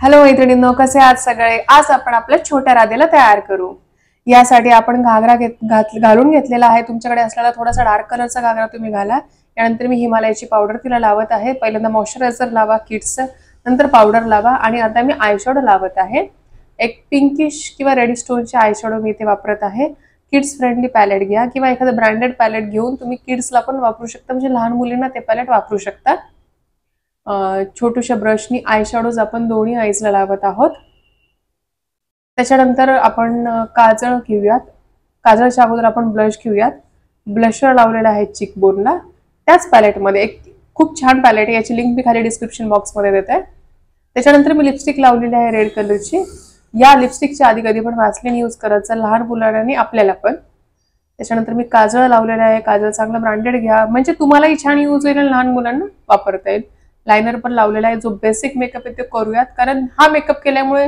Hello मैत्रिणींनो, कसे आहात सगळे। आज आपण आपल्या छोट्या राधेला तयार करू। यासाठी आपण घागरा घालून घेतलेला आहे। तुमच्याकडे असलेला थोडासा डार्क कलरचा घागरा तुम्ही घाला। यानंतर मी हिमालयाची पावडर तिला लावत आहे। पहिल्यांदा मॉइश्चरायझर लावा किड्सचं, नंतर पावडर लावा आणि आता मी आयशॅडो लावत आहे। एक पिंकिश किंवा रेड स्टोनचे आयशॅडो मी इथे वापरत आहे। किड्स फ्रेंडली पॅलेट घ्या किंवा एखादं ब्रँडेड पॅलेट घेऊन तुम्ही किड्सला पण वापरू शकता, म्हणजे लहान मुलींना ते पॅलेट वापरू शकता। छोटूशा ब्रशनी आयशॅडोज आपण दोन्ही आईजला लावत आहोत। त्याच्यानंतर आपण काजळ घेऊयात। काजळच्या अगोदर आपण ब्लश घेऊयात। ब्लशर लावलेला आहे चिकबोनला। त्याच पॅलेटमध्ये एक खूप छान पॅलेट आहे, याची लिंक मी खाली डिस्क्रिप्शन बॉक्समध्ये देते। त्याच्यानंतर मी लिपस्टिक लावलेली आहे रेड कलरची। या लिपस्टिकच्या आधी कधी पण व्हॅसलीन यूज करायचं, लहान मुलांनी आपल्याला पण। त्याच्यानंतर मी काजळ लावलेला आहे। काजळ चांगला ब्रँडेड घ्या, म्हणजे तुम्हालाही छान यूज होईल, लहान मुलांना वापरता येईल। लायनर पण लावलेला आहे। जो बेसिक मेकअप आहे ते करूयात, कारण हा मेकअप केल्यामुळे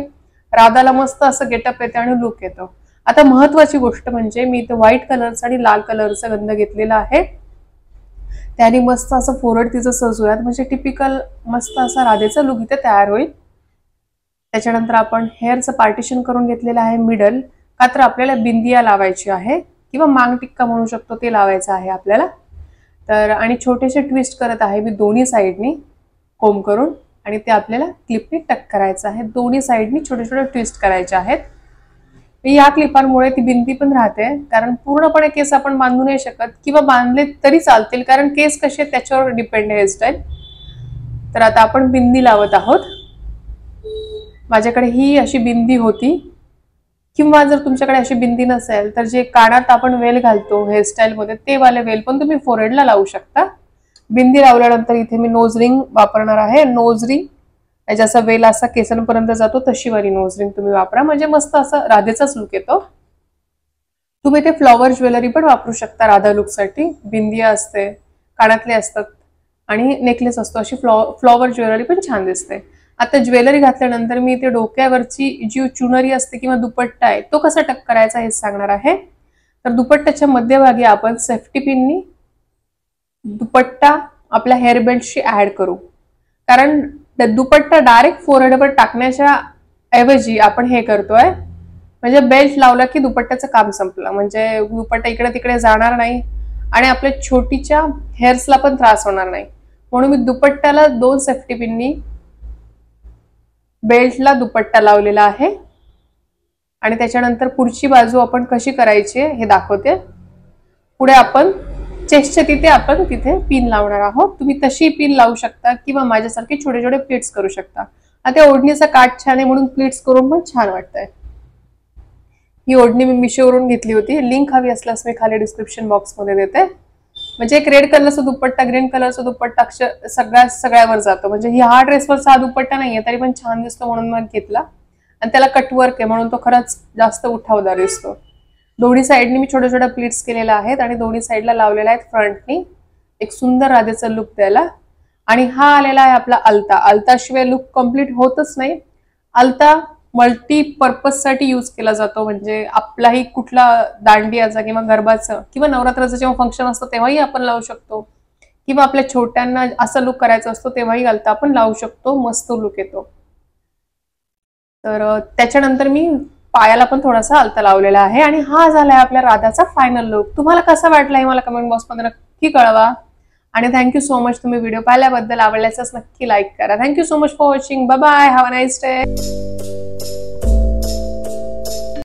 राधाला मस्त असं गेटअप येते आणि लुक येतो। आता महत्त्वाची गोष्ट म्हणजे मी इथे व्हाईट कलरचा आणि लाल कलरचा गंध घेतलेला आहे। त्याने मस्त असं फोrehead तिचं सजवूयात, म्हणजे टिपिकल मस्त असा राधेचा लुक इथे तयार होईल। त्याच्यानंतर आपण हेअरचं पार्टिशन करून घेतलेलं आहे मिडल, का तर आपल्याला बिंदिया लावायची आहे किंवा मांग टिक्का म्हणू शकतो, ते लावायचं आहे आपल्याला। तर आणि छोटेसे ट्विस्ट करत आहे मी दोन्ही साइडनी कोम करून, आणि ते आपल्याला क्लिपने टक करायचं आहे। दोन्ही साइडनी छोटे छोटे ट्विस्ट करायचे आहेत। या क्लिपांमुळे ती बिंदी पण राहते, कारण पूर्णपणे केस आपण बांधू नाही शकत, किंवा बांधले तरी चालतील, कारण केस कसे त्याच्यावर डिपेंड आहे हेअरस्टाईल। तर आता आपण बिंदी लावत आहोत। माझ्याकडे ही अशी बिंदी होती, किंवा जर तुमच्याकडे अशी बिंदी नसेल तर जे कानात आपण वेल घालतो हेअरस्टाईल मध्ये, ते वाले वेल पण तुम्ही फोरहेडला लावू शकता। बिंदी लावल्यानंतर इथे मी नोज रिंग वापरणार आहे। नोज रिंग जसा वेल असा केसांपर्यंत जातो तशी वाली नोज रिंग तुम्ही वापरा, म्हणजे मस्त असं राधेचाच लुक येतो। तुम्ही ते फ्लॉवर ज्वेलरी पण वापरू शकता राधा लुक साठी। बिंदिया असते, कानातले असतात आणि नेकलेस असतो, अशी फ्लॉवर ज्वेलरी पण छान दिसते। आता ज्वेलरी घातल्यानंतर मी इथे डोक्यावरची जी चुनरी असते किंवा दुपट्टा आहे तो कसा टक करायचा हे सांगणार आहे। तर दुपट्ट्याच्या मध्यभागी आपण सेफ्टी पिननी दुपट्टा आपल्या हेअर बेल्टशी ऍड करू, कारण दुपट्टा डायरेक्ट फोरहेडवर टाकण्याच्या ऐवजी आपण हे करतोय, म्हणजे बेल्ट लावला की दुपट्ट्याचं काम संपलं, म्हणजे दुपट्टा इकडे तिकडे जाणार नाही आणि आपल्या छोटीच्या हेअर्सला पण त्रास होणार नाही। म्हणून मी दुपट्ट्याला दोन सेफ्टी पिननी बेल्टला दुपट्टा लावलेला आहे। आणि त्याच्यानंतर पुढची बाजू आपण कशी करायची हे दाखवते। पुढे आपण चेस्टच्या तिथे आपण तिथे पिन लावणार आहोत। तुम्ही तशी पिन लावू शकता किंवा माझ्यासारखे छोटे छोटे प्लीट्स करू शकता। आता ओढणीचा काठ छान आहे म्हणून प्लीट्स करून पण छान वाटतंय। ही ओढणी मी मिशोवरून घेतली होती, लिंक हवी असल्यास मी खाली डिस्क्रिप्शन बॉक्समध्ये देते। म्हणजे एक रेड कलरचा दुपट्टा, ग्रीन कलरचा दुपट्टा सगळ्यावर जातो, म्हणजे हा ड्रेसवरचा हा दुपट्टा नाहीये तरी पण छान दिसतो म्हणून मग घेतला। आणि त्याला कटवर्क आहे म्हणून तो खरंच जास्त उठावदार दिसतो। दोन्ही साइडनी मी छोट्या छोट्या प्लीट्स केलेल्या आहेत आणि दोन्ही साइडला लावलेला आहेत फ्रंटनी, एक सुंदर राधेचा लुक द्यायला। आणि हा आलेला आहे आपला अलता। अलताशिवाय लुक कम्प्लीट होतच नाही। अलता मल्टीपर्पज साठी यूज केला जातो, म्हणजे आपलाही कुठला दांडियाचा किंवा गरबाचा किंवा नवरात्राचं जेव्हा फंक्शन असतं तेव्हाही आपण लावू शकतो, किंवा आपल्या छोट्यांना असा लुक करायचा असतो तेव्हाही अलता आपण लावू शकतो, मस्त लुक येतो। तर त्याच्यानंतर मी पायाला पण थोडासा अलता लावलेला आहे। आणि हा झालाय आपल्या राधाचा फायनल लुक। तुम्हाला कसा वाटला हे मला कमेंट बॉक्समध्ये नक्की कळवा। आणि थँक्यू सो मच तुम्ही व्हिडिओ पाहिल्याबद्दल। आवडल्यास नक्की लाईक करा। Thank you so much for watching. Bye bye, have a nice day.